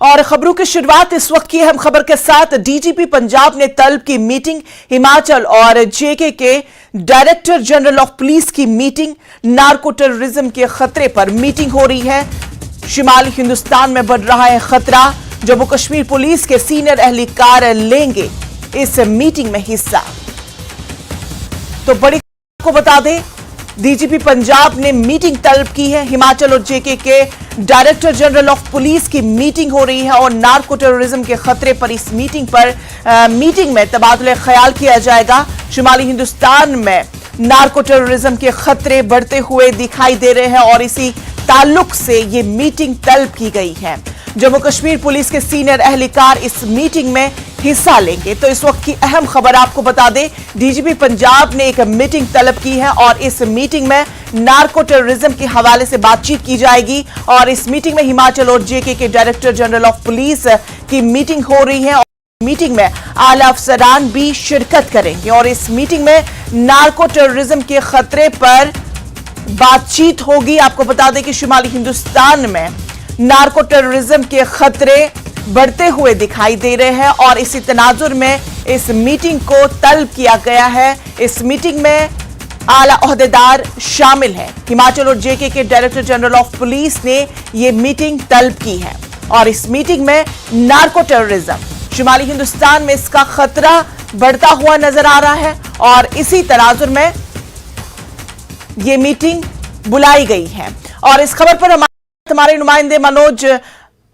और खबरों की शुरुआत इस वक्त की अहम खबर के साथ। डीजीपी पंजाब ने तलब की मीटिंग, हिमाचल और जेके के डायरेक्टर जनरल ऑफ पुलिस की मीटिंग, नार्को टेररिज्म के खतरे पर मीटिंग हो रही है। शिमाली हिंदुस्तान में बढ़ रहा है खतरा, जम्मू कश्मीर पुलिस के सीनियर एहलकार लेंगे इस मीटिंग में हिस्सा। तो बड़ी को बता दें, डीजीपी पंजाब ने मीटिंग तलब की है। हिमाचल और जेके के डायरेक्टर जनरल ऑफ पुलिस की मीटिंग हो रही है और नार्को टेररिज्म के खतरे पर इस मीटिंग में तबादले ख्याल किया जाएगा। शुमाली हिंदुस्तान में नार्को टेररिज्म के खतरे बढ़ते हुए दिखाई दे रहे हैं और इसी ताल्लुक से ये मीटिंग तलब की गई है। जम्मू कश्मीर पुलिस के सीनियर एहलकार इस मीटिंग में हिस्सा लेंगे। तो इस वक्त की अहम खबर आपको बता दें, डीजीपी पंजाब ने एक मीटिंग तलब की है और इस मीटिंग में नार्को टेररिज्म के हवाले से बातचीत की जाएगी और इस मीटिंग में हिमाचल और जेके के डायरेक्टर जनरल ऑफ पुलिस की मीटिंग हो रही है और मीटिंग में आला अफसरान भी शिरकत करेंगे और इस मीटिंग में नार्को टेररिज्म के खतरे पर बातचीत होगी। आपको बता दें कि शुमाली हिंदुस्तान में नार्को टेररिज्म के खतरे बढ़ते हुए दिखाई दे रहे हैं और इसी तनाजुर में इस मीटिंग को तलब किया गया है। इस मीटिंग में आला ओहदेदार शामिल हैं। हिमाचल और जेके के डायरेक्टर जनरल ऑफ पुलिस ने यह मीटिंग तलब की है और इस मीटिंग में नार्को टेररिज्म, शुमाली हिंदुस्तान में इसका खतरा बढ़ता हुआ नजर आ रहा है और इसी तनाजुर में यह मीटिंग बुलाई गई है। और इस खबर पर हमारे नुमाइंदे मनोज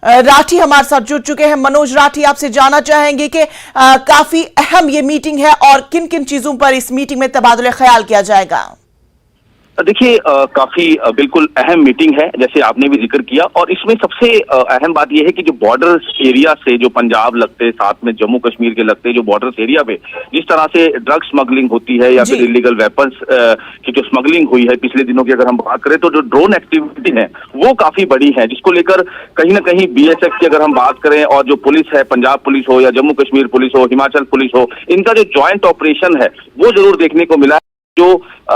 राठी हमारे साथ जुड़ चुके हैं। मनोज राठी, आपसे जानना चाहेंगे कि काफी अहम ये मीटिंग है और किन किन चीजों पर इस मीटिंग में तबादले ख्याल किया जाएगा? देखिए, काफी बिल्कुल अहम मीटिंग है, जैसे आपने भी जिक्र किया। और इसमें सबसे अहम बात यह है कि जो बॉर्डर एरिया से जो पंजाब लगते, साथ में जम्मू कश्मीर के लगते, जो बॉर्डर एरिया पे जिस तरह से ड्रग स्मगलिंग होती है या फिर इलीगल वेपन्स की जो स्मगलिंग हुई है पिछले दिनों की अगर हम बात करें, तो जो ड्रोन एक्टिविटी है वो काफी बड़ी है, जिसको लेकर कहीं ना कहीं बीएसएफ की अगर हम बात करें और जो पुलिस है, पंजाब पुलिस हो या जम्मू कश्मीर पुलिस हो, हिमाचल पुलिस हो, इनका जो ज्वाइंट ऑपरेशन है वो जरूर देखने को मिला। जो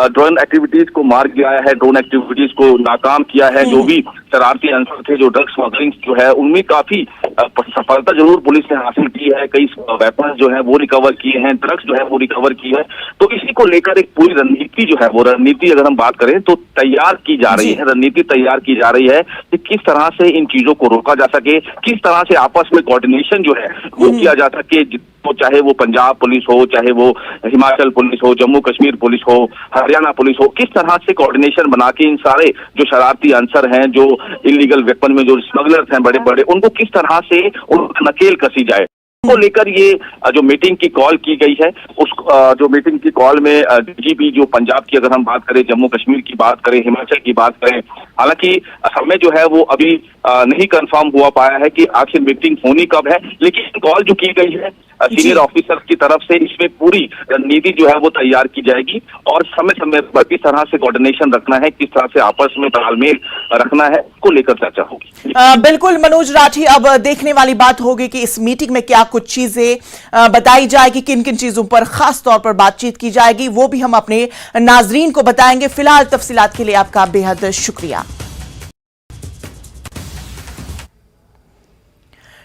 ड्रोन एक्टिविटीज को मार गिराया है, ड्रोन एक्टिविटीज को नाकाम किया है, जो भी शरारती अंसर थे, जो ड्रग स्मगलिंग जो है उनमें काफी सफलता जरूर पुलिस ने हासिल की है। कई वेपन्स जो है वो रिकवर किए हैं, ड्रग्स जो है वो रिकवर की है। तो इसी को लेकर एक पूरी रणनीति जो है वो रणनीति अगर हम बात करें तो तैयार की जा रही है, रणनीति तैयार की जा रही है कि किस तरह से इन चीजों को रोका जा सके, किस तरह से आपस में कोऑर्डिनेशन जो है वो किया जा सके। तो चाहे वो पंजाब पुलिस हो, चाहे वो हिमाचल पुलिस हो, जम्मू कश्मीर पुलिस हो, हरियाणा पुलिस हो, किस तरह से कोऑर्डिनेशन बना के इन सारे जो शरारती अंसर हैं, जो इलीगल वेपन में जो स्मगलर्स हैं बड़े बड़े, उनको किस तरह से उनको नकेल कसी जाए को लेकर ये जो मीटिंग की कॉल की गई है। उस जो मीटिंग की कॉल में डीजीपी जो पंजाब की अगर हम बात करें, जम्मू कश्मीर की बात करें, हिमाचल की बात करें, हालांकि समय जो है वो अभी नहीं कंफर्म हुआ पाया है कि आखिर मीटिंग होनी कब है, लेकिन कॉल जो की गई है सीनियर ऑफिसर की तरफ से, इसमें पूरी रणनीति जो है वो तैयार की जाएगी और समय समय पर किस तरह से कोऑर्डिनेशन रखना है, किस तरह से आपस में तालमेल रखना है, को लेकर चर्चा होगी। बिल्कुल मनोज राठी, अब देखने वाली बात होगी कि इस मीटिंग में क्या कुछ चीजें बताई जाएगी, किन किन चीजों पर खास तौर पर बातचीत की जाएगी, वो भी हम अपने नाजरीन को बताएंगे। फिलहाल तफसीलात के लिए आपका बेहद शुक्रिया।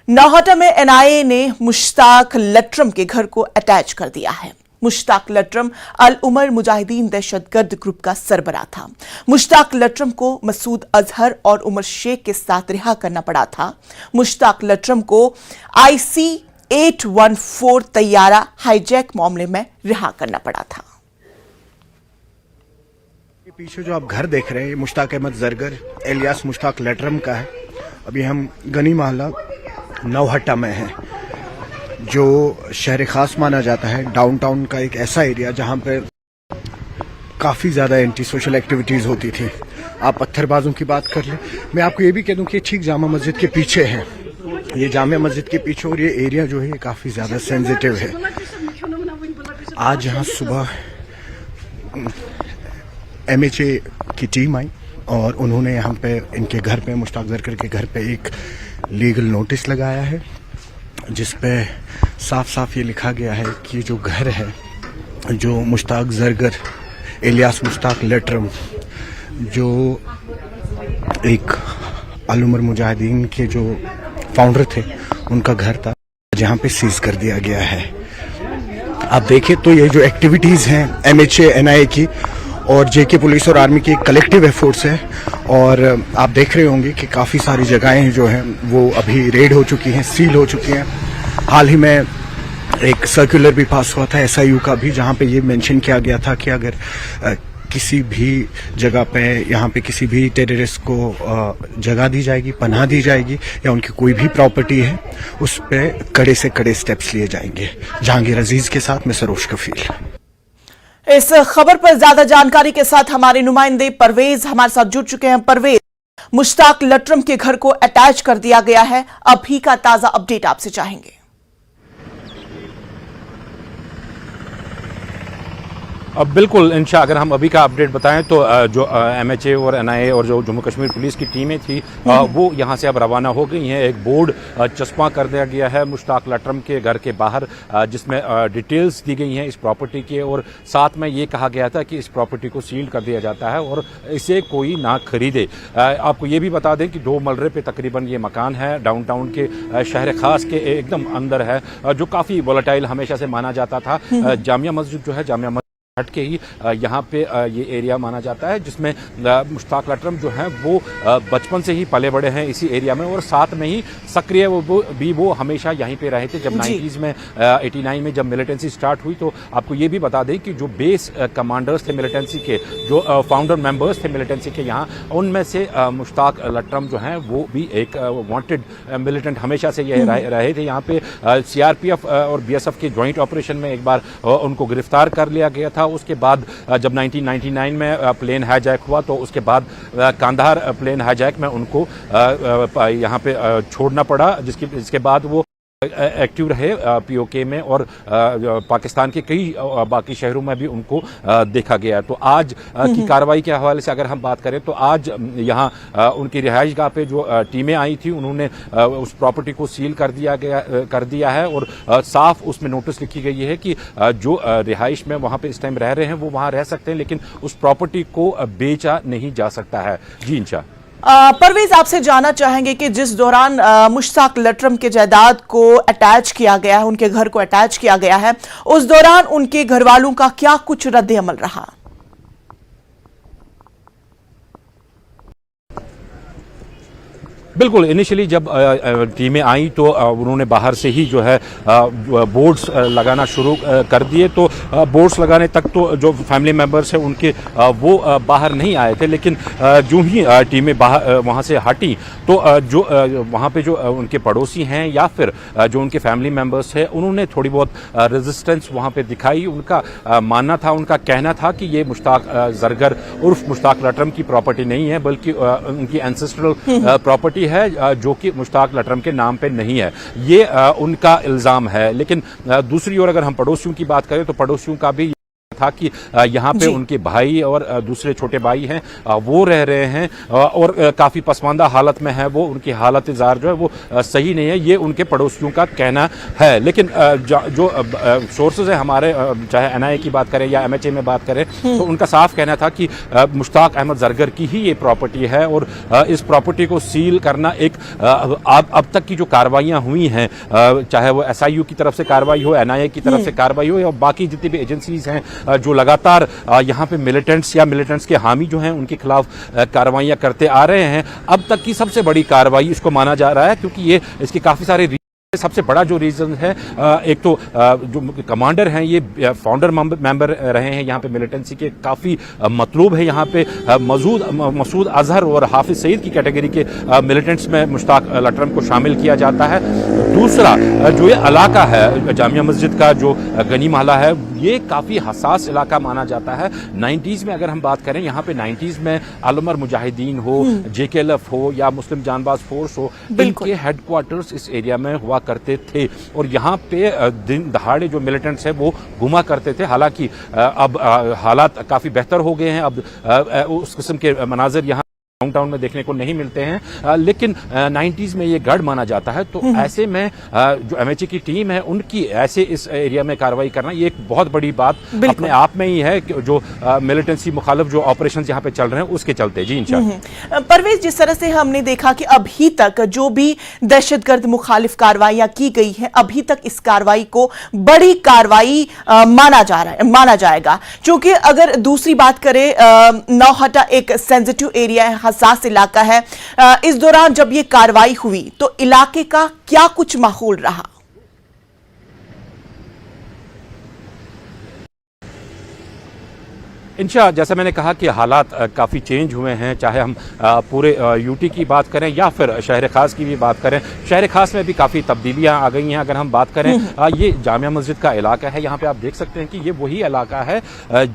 नौहटा में एनआईए ने मुश्ताक लटरम के घर को अटैच कर दिया है। मुश्ताक लटरम अल उमर मुजाहिदीन दहशतगर्द ग्रुप का सरबराह था। मुश्ताक लटरम को मसूद अजहर और उमर शेख के साथ रिहा करना पड़ा था। मुश्ताक लटरम को IC 814 तैयारा हाईजैक मामले में रिहा करना पड़ा था। पीछे जो आप घर देख रहे हैं, मुश्ताक अहमद जरगर एलियास मुश्ताक लटरम का है। अभी हम गनी मोहल्ला नौहट्टा में है, जो शहर खास माना जाता है, डाउनटाउन का एक ऐसा एरिया जहां पे काफ़ी ज़्यादा एंटी सोशल एक्टिविटीज़ होती थी। आप पत्थरबाजों की बात कर लें, मैं आपको ये भी कह दूं कि ठीक जामा मस्जिद के पीछे है, ये जामा मस्जिद के पीछे, और ये एरिया जो है ये काफ़ी ज़्यादा सेंसिटिव है। आज यहाँ सुबह MHA की टीम आई और उन्होंने यहाँ पे इनके घर पे, मुश्ताक जरगर के घर पे एक लीगल नोटिस लगाया है, जिस पे साफ साफ ये लिखा गया है कि जो घर है, जो मुश्ताक जरगर एलियास मुश्ताक लटरम, जो एक अल उमर मुजाहिदीन के जो फाउंडर थे उनका घर था, जहां पे सीज कर दिया गया है। आप देखें तो ये जो एक्टिविटीज़ हैं MHA NIA की और JK पुलिस और आर्मी की एक कलेक्टिव एफर्ट्स है, और आप देख रहे होंगे कि काफ़ी सारी जगहें जो हैं वो अभी रेड हो चुकी हैं, सील हो चुकी हैं। हाल ही में एक सर्कुलर भी पास हुआ था SIU का भी, जहां पे ये मेंशन किया गया था कि अगर किसी भी जगह पे यहाँ पे किसी भी टेररिस्ट को जगह दी जाएगी, पनाह दी जाएगी, या उनकी कोई भी प्रॉपर्टी है, उस पे कड़े से कड़े स्टेप्स लिए जाएंगे। जहांगीर अजीज के साथ मैं सरोज कफील। इस खबर पर ज्यादा जानकारी के साथ हमारे नुमाइंदे परवेज हमारे साथ जुड़ चुके हैं। परवेज, मुश्ताक लटरम के घर को अटैच कर दिया गया है, अभी का ताजा अपडेट आपसे चाहेंगे। अब बिल्कुल इंशा, अगर हम अभी का अपडेट बताएं तो जो MHA और NIA और जो जम्मू कश्मीर पुलिस की टीमें थी वो यहां से अब रवाना हो गई हैं। एक बोर्ड चस्पा कर दिया गया है मुश्ताक लटरम के घर के बाहर, जिसमें डिटेल्स दी गई हैं इस प्रॉपर्टी के, और साथ में ये कहा गया था कि इस प्रॉपर्टी को सील कर दिया जाता है और इसे कोई ना खरीदे। आपको ये भी बता दें कि 2 मलरे पे तकरीबन ये मकान है, डाउनटाउन के शहर खास के एकदम अंदर है, जो काफ़ी वोलेटाइल हमेशा से माना जाता था। जामिया मस्जिद जो है, जामिया मस्जिद हट के ही यहाँ पे ये एरिया माना जाता है, जिसमें मुश्ताक लटरम जो हैं वो बचपन से ही पले बड़े हैं इसी एरिया में, और साथ में ही सक्रिय वो हमेशा यहीं पे रहे थे। जब 90s में 89 में जब मिलिटेंसी स्टार्ट हुई, तो आपको ये भी बता दें कि जो बेस कमांडर्स थे मिलिटेंसी के, जो फाउंडर मेंबर्स थे मिलिटेंसी के यहाँ, उनमें से मुश्ताक लटरम जो हैं वो भी एक वांटेड मिलिटेंट हमेशा से ये रहे थे। यहाँ पे CRPF और BSF के ज्वाइंट ऑपरेशन में एक बार उनको गिरफ्तार कर लिया गया था। उसके बाद जब 1999 में प्लेन हाईजैक हुआ, तो उसके बाद कांधार प्लेन हाईजैक में उनको यहाँ पे छोड़ना पड़ा, जिसके बाद वो एक्टिव रहे POK में, और पाकिस्तान के कई बाकी शहरों में भी उनको देखा गया। तो आज की कार्रवाई के हवाले से अगर हम बात करें, तो आज यहाँ उनकी रिहाइशगाह पे जो टीमें आई थी, उन्होंने उस प्रॉपर्टी को सील कर दिया है, और साफ उसमें नोटिस लिखी गई है कि जो रिहाइश में वहाँ पे इस टाइम रह रहे हैं वो वहाँ रह सकते हैं, लेकिन उस प्रॉपर्टी को बेचा नहीं जा सकता है। जी इंशा। परवेज, आपसे जानना चाहेंगे कि जिस दौरान मुश्ताक लटरम के जायदाद को अटैच किया गया है, उनके घर को अटैच किया गया है, उस दौरान उनके घर वालों का क्या कुछ रद्द अमल रहा? बिल्कुल, इनिशियली जब टीमें आई तो उन्होंने बाहर से ही जो है बोर्ड्स लगाना शुरू कर दिए। तो बोर्ड्स लगाने तक तो जो फैमिली मेंबर्स हैं उनके वो बाहर नहीं आए थे, लेकिन जो ही टीमें बाहर वहाँ से हटी, तो जो वहाँ पे जो उनके पड़ोसी हैं या फिर जो उनके फैमिली मेंबर्स हैं, उन्होंने थोड़ी बहुत रेजिस्टेंस वहाँ पे दिखाई। उनका मानना था, उनका कहना था कि ये मुश्ताक जरगर उर्फ मुश्ताक लटरम की प्रॉपर्टी नहीं है, बल्कि उनकी एंसेस्ट्रल प्रॉपर्टी है, जो कि मुश्ताक लटरम के नाम पे नहीं है। ये उनका इल्जाम है। लेकिन दूसरी ओर अगर हम पड़ोसियों की बात करें, तो पड़ोसियों का भी था कि यहाँ पे उनके भाई और दूसरे छोटे भाई हैं, वो रह रहे हैं, और काफ़ी पसमानदा हालत में है वो, उनकी हालत ज़ार जो है वो सही नहीं है, ये उनके पड़ोसियों का कहना है। लेकिन जो सोर्सेज है हमारे, चाहे NIA की बात करें या MHA में बात करें, तो उनका साफ कहना था कि मुश्ताक अहमद जरगर की ही ये प्रॉपर्टी है, और इस प्रॉपर्टी को सील करना एक अब तक की जो कार्रवाइयाँ हुई हैं, चाहे वो SIU की तरफ से कार्रवाई हो, NIA की तरफ से कार्रवाई हो, या बाकी जितनी भी एजेंसीज हैं जो लगातार यहाँ पे मिलिटेंट्स या मिलिटेंट्स के हामी जो हैं उनके खिलाफ कार्रवाइयाँ करते आ रहे हैं, अब तक की सबसे बड़ी कार्रवाई इसको माना जा रहा है, क्योंकि ये इसके काफ़ी सारे सबसे बड़ा जो रीजन है, एक तो जो कमांडर हैं ये फाउंडर मेंबर रहे हैं यहाँ पे मिलिटेंसी के, काफ़ी मतलूब है यहाँ पे मसूद अजहर और हाफिज सईद की कैटेगरी के मिलिटेंट्स में मुश्ताक लटरम को शामिल किया जाता है। दूसरा जो ये इलाका है जामिया मस्जिद का, जो गनी महला है, ये काफ़ी हसास इलाका माना जाता है। 90s में अगर हम बात करें, यहाँ पे 90s में आलमर मुजाहिदीन हो, JKLF हो या मुस्लिम जानबाज फोर्स हो, इनके हेडक्वार्टर्स इस एरिया में हुआ करते थे, और यहाँ पे दिन दहाड़े जो मिलिटेंट्स हैं वो घुमा करते थे। हालांकि अब हालात काफ़ी बेहतर हो गए हैं, अब उस किस्म के मनाजिर यहाँ डाउनटाउन में देखने को नहीं मिलते हैं, लेकिन 90s में ये गढ़ माना जाता है। तो ऐसे में जो एमएचए की टीम है उनकी ऐसे इस एरिया में कार्रवाई करना ये एक बहुत बड़ी बात अपने आप में ही है कि जो मिलिटेंसी मुखालिफ जो ऑपरेशंस यहाँ पे चल रहे हैं उसके चलते। जी इंशाअल्लाह। परवेज, जिस तरह से हमने देखा कि अभी तक जो भी दहशतगर्द मुखालिफ कार्रवाइयां की गई हैं, अभी तक इस कार्रवाई को बड़ी कार्रवाई माना जाएगा, क्योंकि अगर दूसरी बात करें नौहट्टा एक सेंसिटिव एरिया है, हसास इलाका है। इस दौरान जब ये कार्रवाई हुई तो इलाके का क्या कुछ माहौल रहा? इंशा, जैसा मैंने कहा कि हालात काफ़ी चेंज हुए हैं, चाहे हम पूरे यूटी की बात करें या फिर शहर ख़ास की भी बात करें। शहर ख़ास में भी काफ़ी तब्दीलियां आ गई हैं। अगर हम बात करें, ये जामिया मस्जिद का इलाका है, यहाँ पे आप देख सकते हैं कि ये वही इलाका है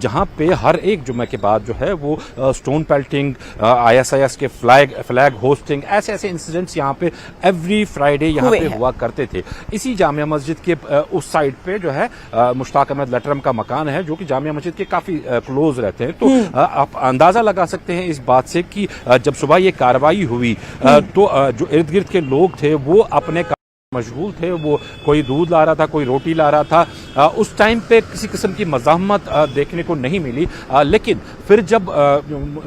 जहाँ पे हर एक जुम्मे के बाद जो है वो स्टोन पेल्टिंग, ISIS के फ्लैग होस्टिंग, ऐसे ऐसे इंसिडेंट्स यहाँ पे एवरी फ्राइडे यहाँ पे हुआ करते थे। इसी जामिया मस्जिद के उस साइड पे जो है मुश्ताक अहमद लटरम का मकान है, जो कि जामिया मस्जिद के काफ़ी क्लोज रहते हैं। तो आप अंदाजा लगा सकते हैं इस बात से कि जब सुबह ये कार्रवाई हुई तो जो इर्द गिर्द के लोग थे वो अपने मशगूल थे। वो कोई दूध ला रहा था, कोई रोटी ला रहा था। उस टाइम पे किसी किस्म की मज़ाहमत देखने को नहीं मिली। लेकिन फिर जब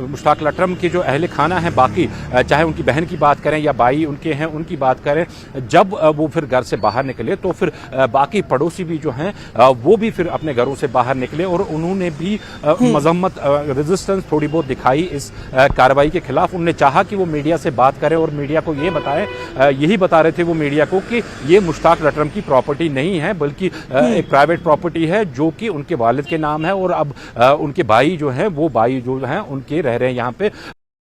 मुश्ताक लटरम के जो अहले खाना है, बाकी चाहे उनकी बहन की बात करें या भाई उनके हैं उनकी बात करें, जब वो फिर घर से बाहर निकले तो फिर बाकी पड़ोसी भी जो हैं वो भी फिर अपने घरों से बाहर निकले और उन्होंने भी मज़ाहमत, रेजिस्टेंस थोड़ी बहुत दिखाई इस कार्रवाई के खिलाफ। उन्होंने चाहा कि वो मीडिया से बात करें और मीडिया को ये बताएं, यही बता रहे थे वो मीडिया को कि ये मुश्ताक लटरम की प्रॉपर्टी नहीं है, बल्कि एक प्राइवेट प्रॉपर्टी है जो कि उनके वालिद के नाम है और अब उनके भाई जो हैं वो भाई जो हैं उनके रह रहे हैं यहाँ पे।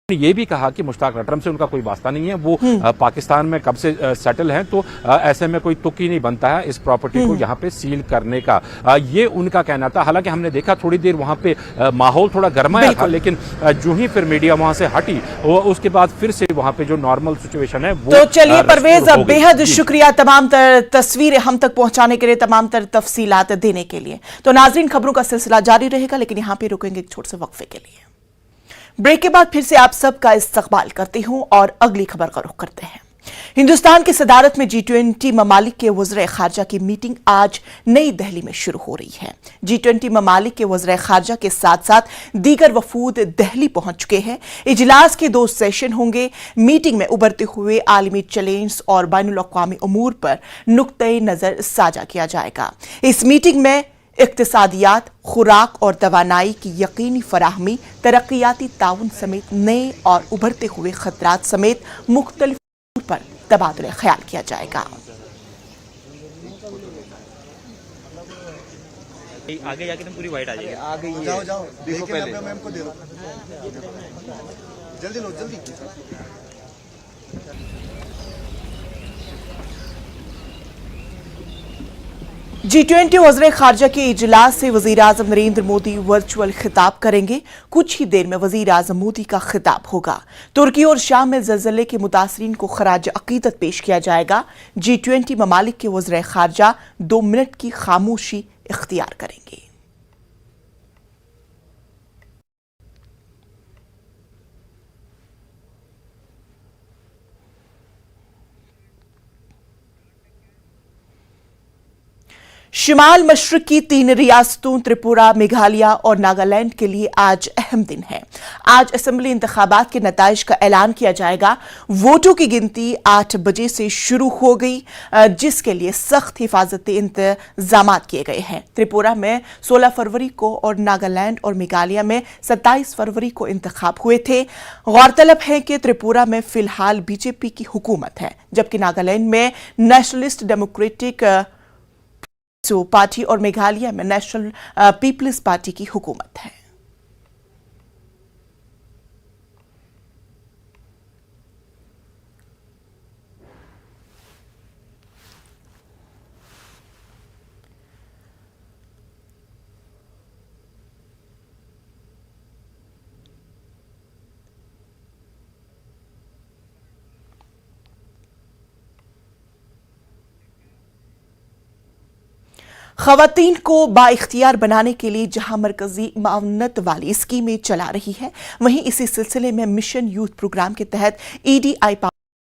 ये भी कहा कि मुश्ताक लटरम से उनका कोई वास्ता नहीं है, वो पाकिस्तान में कब से सेटल हैं, तो ऐसे में कोई तुक ही नहीं बनता है इस प्रॉपर्टी को यहाँ पे सील करने का। ये उनका कहना था। हालांकि हमने देखा थोड़ी देर वहां पे माहौल थोड़ा गर्माया था, लेकिन जो ही फिर मीडिया वहां से हटी उसके बाद फिर से वहां पे जो नॉर्मल सिचुएशन है वो। तो चलिए परवेज, बेहद शुक्रिया तमाम तस्वीरें हम तक पहुंचाने के लिए, तमाम तफसीलात देने के लिए। तो नाजरीन, खबरों का सिलसिला जारी रहेगा, लेकिन यहां पे रुकेंगे एक छोटे से वक्फे के लिए। ब्रेक के बाद फिर से आप सबका इस्तकबाल करती हूं और अगली खबर का रुख करते हैं। हिंदुस्तान की सदारत में G20 ममालिक के वज़ीर खारजा की मीटिंग आज नई दिल्ली में शुरू हो रही है। G20 ममालिक के वज़ीर खारजा के साथ साथ दीगर वफूद दिल्ली पहुंच चुके हैं। इजलास के 2 सेशन होंगे। मीटिंग में उभरते हुए आलमी चैलेंज और बैनुल-अक़वामी उमूर पर नुक्ते नजर साझा किया जाएगा। इस मीटिंग में इक्तिसादियात, खुराक और तवानाई की यकीनी फराहमी, तरक्याती ताउन समेत नए और उभरते हुए खतरात समेत मुख्तलिफ पर तबादुल ख्याल किया जाएगा। आगे जाके तुम पूरी वाइट आ जाएगी। आ गई है। जाओ जाओ देखो पहले मैम को दे दो, जल्दी लो जल्दी। G20 वज़ीर खारजा के इजलास से वज़ीर आज़म नरेंद्र मोदी वर्चुअल खिताब करेंगे। कुछ ही देर में वज़ीर आज़म मोदी का खिताब होगा। तुर्की और शाम में ज़लज़ले के मुतासरीन को खराज अक़ीदत पेश किया जाएगा। G20 ममालिक के वज़ीर खारजा 2 मिनट की खामोशी इख्तियार करेंगे। शिमाल मशरक की 3 रियासतों त्रिपुरा, मेघालय और नागालैंड के लिए आज अहम दिन है। आज असेंबली इंतखाबात के नताइज का ऐलान किया जाएगा। वोटों की गिनती 8 बजे से शुरू हो गई, जिसके लिए सख्त हिफाजती इंतजाम किए गए हैं। त्रिपुरा में 16 फरवरी को और नागालैंड और मेघालय में 27 फरवरी को इंतखाब हुए थे। गौरतलब है कि त्रिपुरा में फिलहाल बीजेपी की हुकूमत है, जबकि नागालैंड में नेशनलिस्ट डेमोक्रेटिक पार्टी और मेघालय में नेशनल पीपल्स पार्टी की हुकूमत है। खवातीन को बाइख्तियार बनाने के लिए जहां मरकजी मावनत वाली स्कीमें चला रही है, वहीं इसी सिलसिले में मिशन यूथ प्रोग्राम के तहत EDI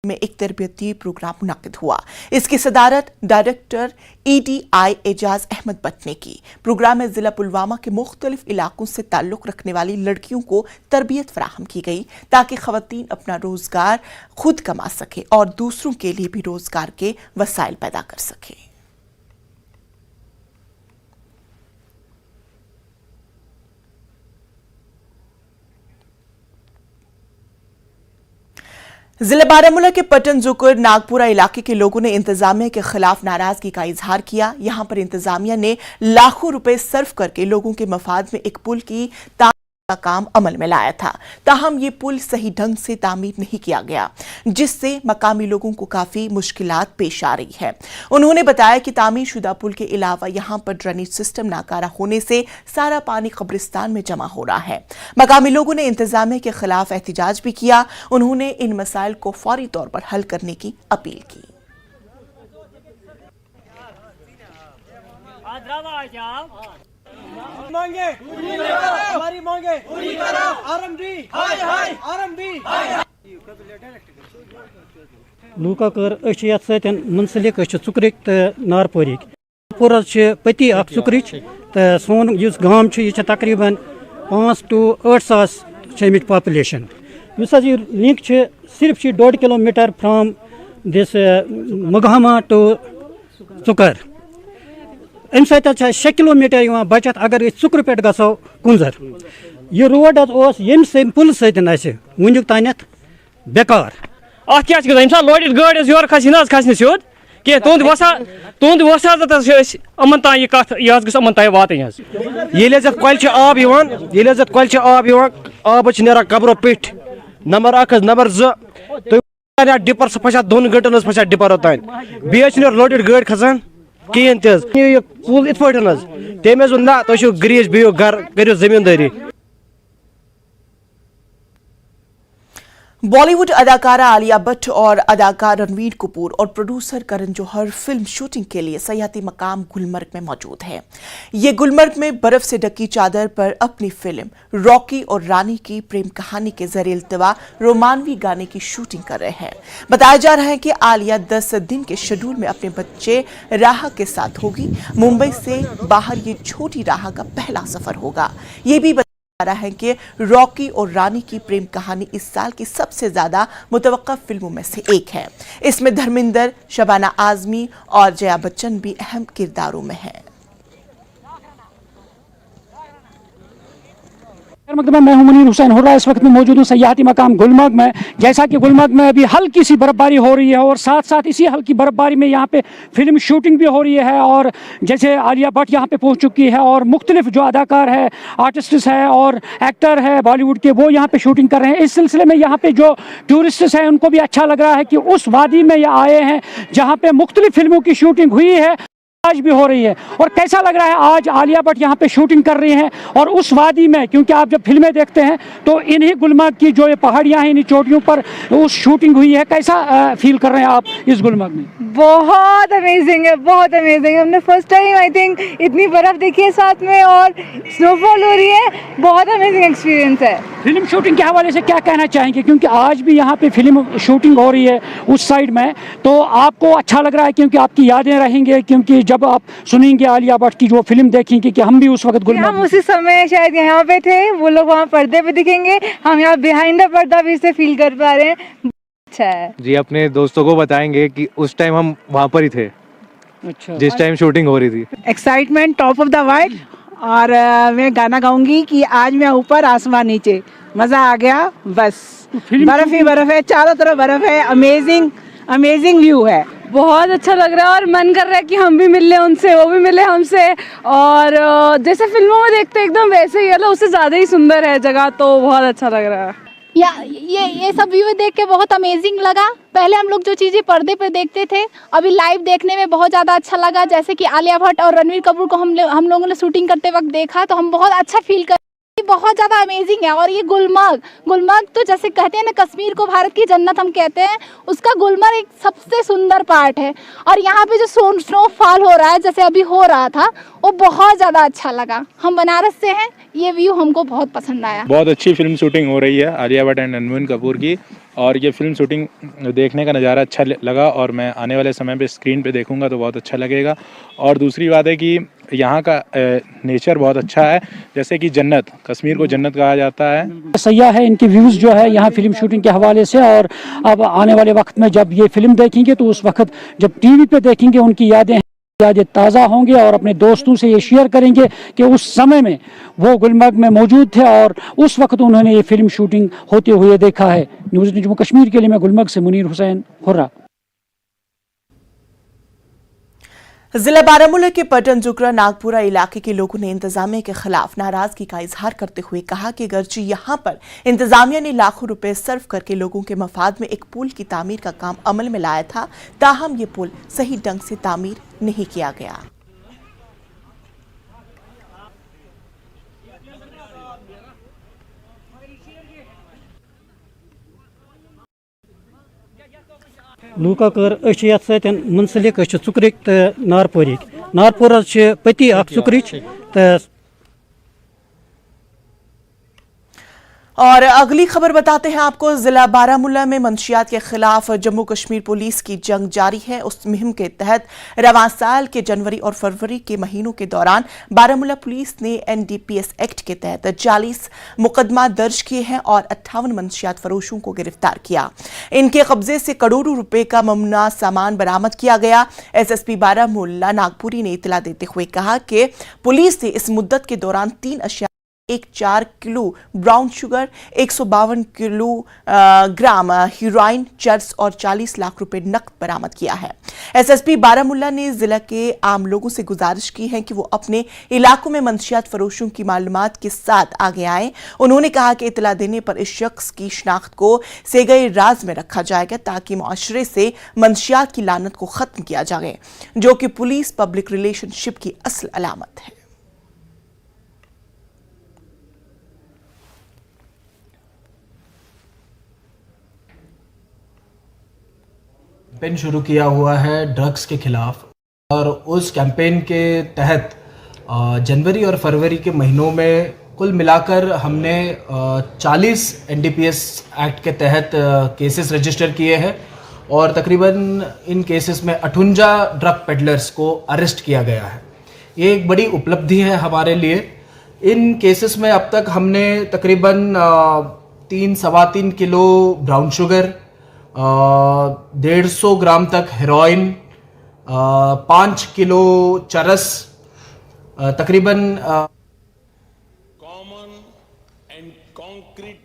में एक तरबियती प्रोग्राम मुनक्किद हुआ। इसकी सदारत डायरेक्टर EDI एजाज अहमद भट्ट ने की। प्रोग्राम में जिला पुलवामा के मुख्तलिफ इलाकों से ताल्लुक रखने वाली लड़कियों को तरबियत फराहम की गई ताकि खवातीन अपना रोजगार खुद कमा सके और दूसरों के लिए भी रोजगार के वसाइल पैदा कर सके। जिला बारामूला के पटन जुकर नागपुरा इलाके के लोगों ने इंतजामिया के खिलाफ नाराजगी का इजहार किया। यहां पर इंतजामिया ने लाखों रुपए सर्फ करके लोगों के मफाद में एक पुल की तामीर का काम अमल में लाया था, ताहम ये पुल सही ढंग से तामीर नहीं किया गया, जिससे मकामी लोगों को काफी मुश्किलात पेश आ रही है। उन्होंने बताया कि तामीर शुदा पुल के अलावा यहां पर ड्रेनेज सिस्टम नाकारा होने से सारा पानी कब्रिस्तान में जमा हो रहा है। मकामी लोगों ने इंतजामिया के खिलाफ एहतजाज भी किया। उन्होंने इन मसाइल को फौरी तौर पर हल करने की अपील की। मांगे हमारी मांगे पूरी करो। आरएमडी हाय हाय आरएमडी लूका कर यथ सतन मुंसलिक चुकरिक तो नारपोरिक पूरा पति चुकरिच तो सोन गांव यह तकरीबन 5 to 8 सास पॉपुलेशन। यह लिंक सिर्फ 1.5 किलोमीटर फ्राम दिस मुगहमा टू चुकर। अम सत 6 किलोमीटर बचत अगर चुकर पे गो कुंजर। यह रोड ये पुल सतुक तान बेकार। अत लोडिड गाड़ी योर खसि खसने सिद कह तुंद वसात अमन तान यह कत यह गमन तान वात कल कल आब नान कब्रो पेठ नंबर 1 नंबर 2 डिपर सह फसा 2 घंटन फसा डिपरो तान बे लोडिड गाड़ी खसान कहें पुल इत पे तमें ना तुम गरीज बिहू घर करो जमींदारी। बॉलीवुड अदाकारा आलिया भट्ट और अदाकार रणवीर कपूर और producer Karan Johar film shooting के लिए सयाहती मकाम गुलमर्ग में मौजूद है। ये गुलमर्ग में बर्फ से ढकी चादर पर अपनी फिल्म रॉकी और रानी की प्रेम कहानी के जरिए इल्तवा रोमानवी गाने की शूटिंग कर रहे हैं। बताया जा रहा है कि आलिया 10 दिन के शेड्यूल में अपने बच्चे राहा के साथ होगी। मुंबई से बाहर ये छोटी राहा का पहला सफर होगा। ये भी रहा है कि रॉकी और रानी की प्रेम कहानी इस साल की सबसे ज्यादा मुतवक्का फिल्मों में से एक है। इसमें धर्मेंद्र, शबाना आजमी और जया बच्चन भी अहम किरदारों में हैं। मैं हूं मुनीर हुसैन हुर्रा। इस वक्त में मौजूद हूं सयाहती मकाम गुलमर्ग में। जैसा कि गुलमर्ग में अभी हल्की सी बर्फबारी हो रही है और साथ साथ इसी हल्की बर्फबारी में यहाँ पे फिल्म शूटिंग भी हो रही है। और जैसे आलिया भट्ट यहाँ पे पहुँच चुकी है और मुख्तलिफ जो अदाकार है, आर्टिस्ट है और एक्टर है बॉलीवुड के, वो यहाँ पे शूटिंग कर रहे हैं। इस सिलसिले में यहाँ पे जो टूरिस्ट हैं उनको भी अच्छा लग रहा है कि उस वादी में ये आए हैं जहाँ पे मुख्तलिफ फिल्मों की शूटिंग हुई है, आज भी हो रही है। और कैसा लग रहा है आज आलिया भट्ट यहाँ पे शूटिंग कर रही हैं और उस वादी में, क्योंकि आप जब फिल्में देखते हैं तो इन्हीं गुलमर्ग की जो ये पहाड़ियाँ हैं, इन्हीं चोटियों पर उस शूटिंग हुई है। कैसा फील कर रहे हैं आप इस गुलमर्ग में? बहुत अमेजिंग है, बहुत अमेजिंग है। हमने फर्स्ट टाइम आई थिंक इतनी बर्फ देखी है साथ में और स्नोफॉल हो रही है। बहुत अमेजिंग एक्सपीरियंस है। फिल्म शूटिंग के हवाले से क्या कहना चाहेंगे, क्योंकि आज भी यहाँ पे फिल्म शूटिंग हो रही है उस साइड में, तो आपको अच्छा लग रहा है क्योंकि आपकी यादें रहेंगी, क्योंकि जब आप सुनेंगे आलिया भट्ट की जो फिल्म देखेंगे कि हम भी उस वक्त गुलमर्ग, हम उसी समय शायद यहाँ पे थे, वो लोग वहाँ पर्दे पे दिखेंगे, हम यहाँ बिहाइंड द पर्दा भी इसे फील कर पा रहे हैं। अच्छा है जी। अपने दोस्तों को बताएंगे कि उस टाइम हम वहाँ पर ही थे। अच्छा, जिस टाइम शूटिंग हो रही थी। Excitement top of the world. और मैं गाना गाऊंगी कि आज मैं ऊपर आसमान नीचे, मजा आ गया बस। बर्फ ही बर्फ है, चारों तरफ बर्फ है। अमेजिंग अमेजिंग व्यू है। बहुत अच्छा लग रहा है और मन कर रहा है कि हम भी मिल लें उनसे, वो भी मिले हमसे। और जैसे फिल्मों में देखते एकदम वैसे ही, मतलब उससे ज़्यादा ही सुंदर है जगह, तो बहुत अच्छा लग रहा है। ये सब व्यू देख के बहुत अमेजिंग लगा। पहले हम लोग जो चीज़ें पर्दे पर देखते थे, अभी लाइव देखने में बहुत ज़्यादा अच्छा लगा। जैसे कि आलिया भट्ट और रणवीर कपूर को हम लोगों ने शूटिंग करते वक्त देखा तो हम बहुत अच्छा फील कर बहुत ज़्यादा अमेजिंग है। और ये गुलमर्ग तो जैसे कहते हैं ना, कश्मीर को भारत की जन्नत हम कहते हैं, उसका गुलमर्ग एक सबसे सुंदर पार्ट है। और यहाँ पे जो स्नोफॉल हो रहा है, जैसे अभी हो रहा था, वो बहुत ज़्यादा अच्छा लगा। हम बनारस से हैं, ये व्यू हमको बहुत पसंद आया। बहुत अच्छी फिल्म शूटिंग हो रही है आलिया भट्ट एंड रणबीर कपूर की, और ये फिल्म शूटिंग देखने का नज़ारा अच्छा लगा, और मैं आने वाले समय पे स्क्रीन पे देखूंगा तो बहुत अच्छा लगेगा। और दूसरी बात है कि यहाँ का नेचर बहुत अच्छा है, जैसे कि जन्नत, कश्मीर को जन्नत कहा जाता है। सैयाह है, इनके व्यूज़ जो है यहाँ फिल्म शूटिंग के हवाले से, और अब आने वाले वक्त में जब ये फिल्म देखेंगे तो उस वक्त जब टीवी पे देखेंगे उनकी यादें ताज़ा होंगे, और अपने दोस्तों से ये शेयर करेंगे कि उस समय में वो गुलमर्ग में मौजूद थे और उस वक्त उन्होंने ये फिल्म शूटिंग होते हुए देखा है। न्यूज़ जम्मू कश्मीर के लिए मैं गुलमर्ग से मुनीर हुसैन, हुर्रा। जिला बारामूला के पटन जुकरा नागपुरा इलाके के लोगों ने इंतजामिया के खिलाफ नाराजगी का इजहार करते हुए कहा कि अगरचे यहां पर इंतजामिया ने लाखों रुपए सर्व करके लोगों के मफाद में एक पुल की तामीर का काम अमल में लाया था, ताहम ये पुल सही ढंग से तामीर नहीं किया गया। लूका कर मुंसलिक चुकरिक तो नारपोरिक नारपोर पति चुकरिच तो। और अगली खबर बताते हैं आपको, जिला बारामूला में मंशियात के खिलाफ जम्मू कश्मीर पुलिस की जंग जारी है। उस मुहिम के तहत रवां साल के जनवरी और फरवरी के महीनों के दौरान बारामूला पुलिस ने NDPS एक्ट के तहत 40 मुकदमा दर्ज किए हैं और 58 मंशियात फरोशों को गिरफ्तार किया। इनके कब्जे से करोड़ों रुपए का ममनुआ सामान बरामद किया गया। SSP बारामूला नागपुरी ने इतला देते हुए कहा कि पुलिस ने इस मुद्दत के दौरान 3 अशिया 4 kilo brown sugar, 152 kilogram heroine, cheers और 40 लाख रुपए नकद बरामद किया है। SSP बारामूला ने जिला के आम लोगों से गुजारिश की है कि वो अपने इलाकों में मंशियात फरोशों की मालूमात के साथ आगे आएं। उन्होंने कहा कि इतला देने पर इस शख्स की शनाख्त को सेगए राज में रखा जाएगा ताकि मुआशरे से मंशियात की लानत को खत्म किया जाए, जो कि पुलिस पब्लिक रिलेशनशिप की असल अलामत है। कैंपेन शुरू किया हुआ है ड्रग्स के खिलाफ, और उस कैंपेन के तहत जनवरी और फरवरी के महीनों में कुल मिलाकर हमने 40 NDPS एक्ट के तहत केसेस रजिस्टर किए हैं, और तकरीबन इन केसेस में 58 ड्रग पेडलर्स को अरेस्ट किया गया है। ये एक बड़ी उपलब्धि है हमारे लिए। इन केसेस में अब तक हमने तकरीबन 3-3.25 किलो ब्राउन शुगर, 150 ग्राम तक हेरोइन, 5 किलो चरस, तकरीबन common and concrete.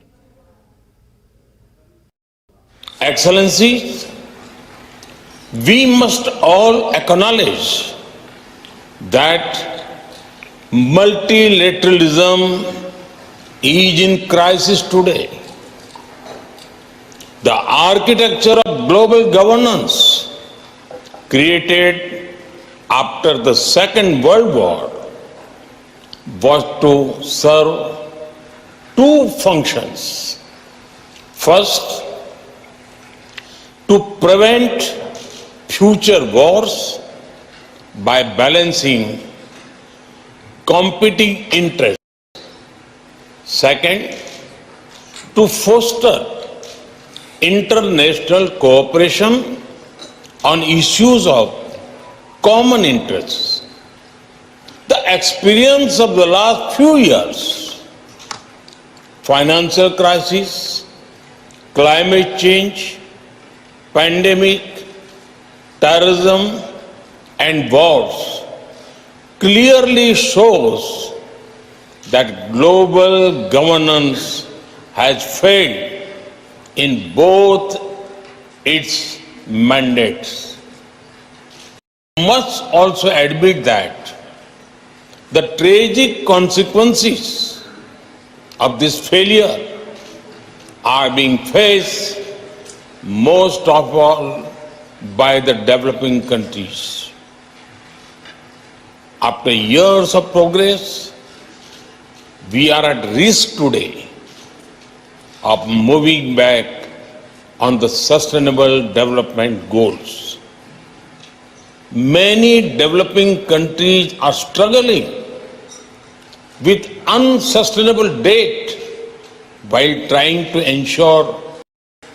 Excellency, we must all acknowledge that multilateralism is in crisis today. The architecture of global governance created after the Second World War was to serve two functions. First, to prevent future wars by balancing competing interests. Second, to foster international cooperation on issues of common interests. The experience of the last few years, financial crisis, climate change, pandemic, terrorism, and wars clearly shows that global governance has failed in both its mandates. We must also admit that the tragic consequences of this failure are being faced most of all by the developing countries. After years of progress, we are at risk today of moving back on the sustainable development goals. Many developing countries are struggling with unsustainable debt while trying to ensure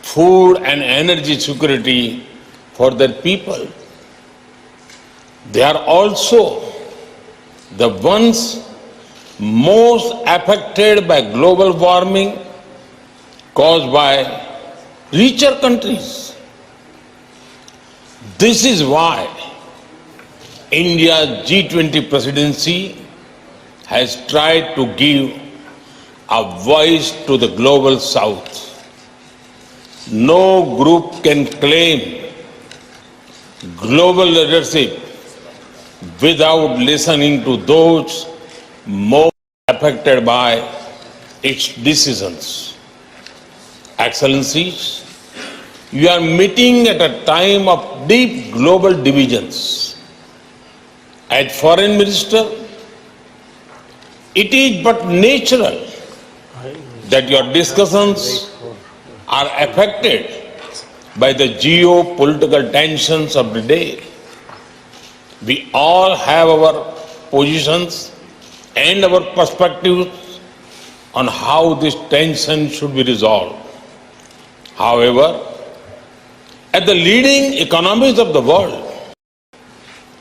food and energy security for their people. They are also the ones most affected by global warming caused by richer countries. This is why India's G20 presidency has tried to give a voice to the global south. No group can claim global leadership without listening to those most affected by its decisions. Excellencies, you are meeting at a time of deep global divisions. As Foreign Minister, it is but natural that your discussions are affected by the geopolitical tensions of the day. We all have our positions and our perspectives on how this tension should be resolved. However, as the leading economies of the world,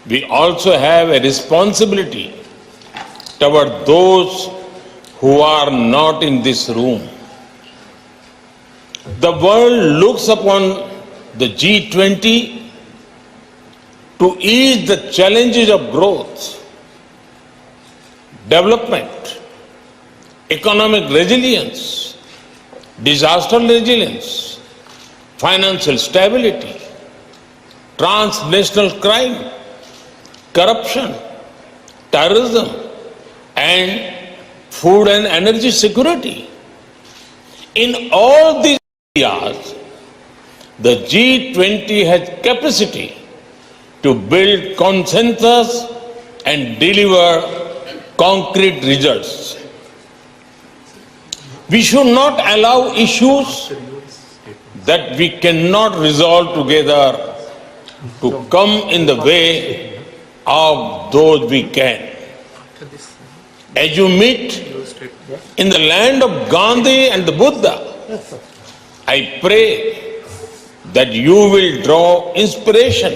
we also have a responsibility toward those who are not in this room. The world looks upon the G20 to ease the challenges of growth, development, economic resilience, disaster resilience, financial stability, transnational crime, corruption, terrorism, and food and energy security. In all these areas, the G20 has capacity to build consensus and deliver concrete results. We should not allow issues that we cannot resolve together to come in the way of those we can. As you meet in the land of Gandhi and the Buddha, I pray that you will draw inspiration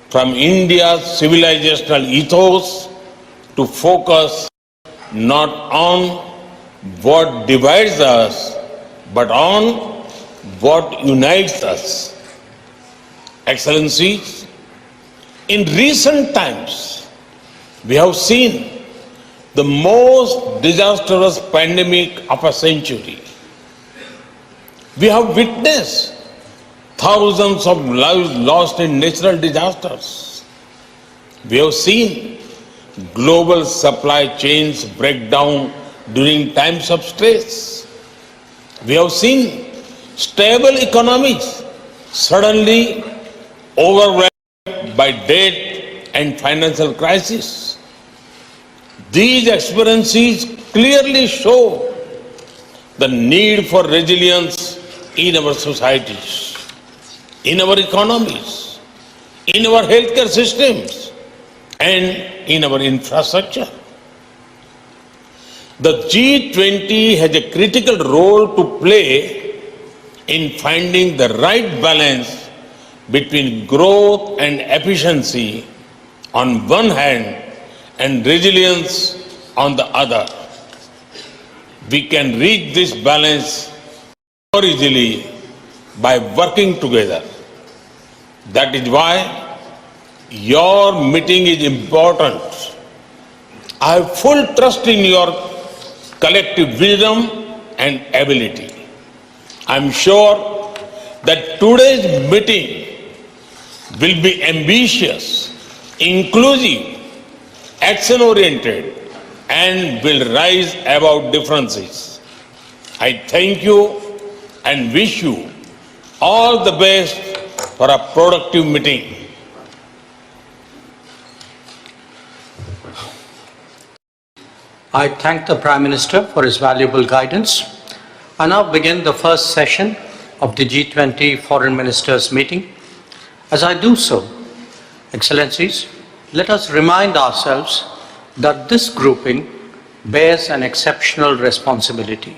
from India's civilizational ethos to focus not on what divides us, but on what unites us. Excellencies, in recent times, we have seen the most disastrous pandemic of a century. We have witnessed thousands of lives lost in natural disasters. We have seen global supply chains break down during times of stress. We have seen stable economies suddenly overwhelmed by debt and financial crisis. These experiences clearly show the need for resilience in our societies, in our economies, in our healthcare systems, and in our infrastructure. The G20 has a critical role to play in finding the right balance between growth and efficiency on one hand and resilience on the other. We can reach this balance more easily by working together. That is why your meeting is important. I have full trust in your collective wisdom and ability. I am sure that today's meeting will be ambitious, inclusive, action-oriented, and will rise above differences. I thank you and wish you all the best for a productive meeting. I thank the Prime Minister for his valuable guidance. I now begin the first session of the G20 Foreign Ministers meeting. As I do so, Excellencies, let us remind ourselves that this grouping bears an exceptional responsibility.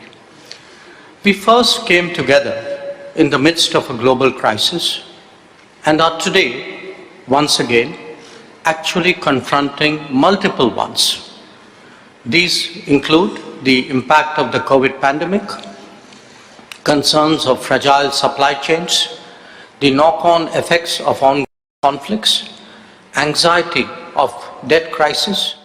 We first came together in the midst of a global crisis and are today, once again, actually confronting multiple ones. These include the impact of the COVID pandemic, concerns of fragile supply chains, the knock-on effects of ongoing conflicts, anxiety of debt crisis,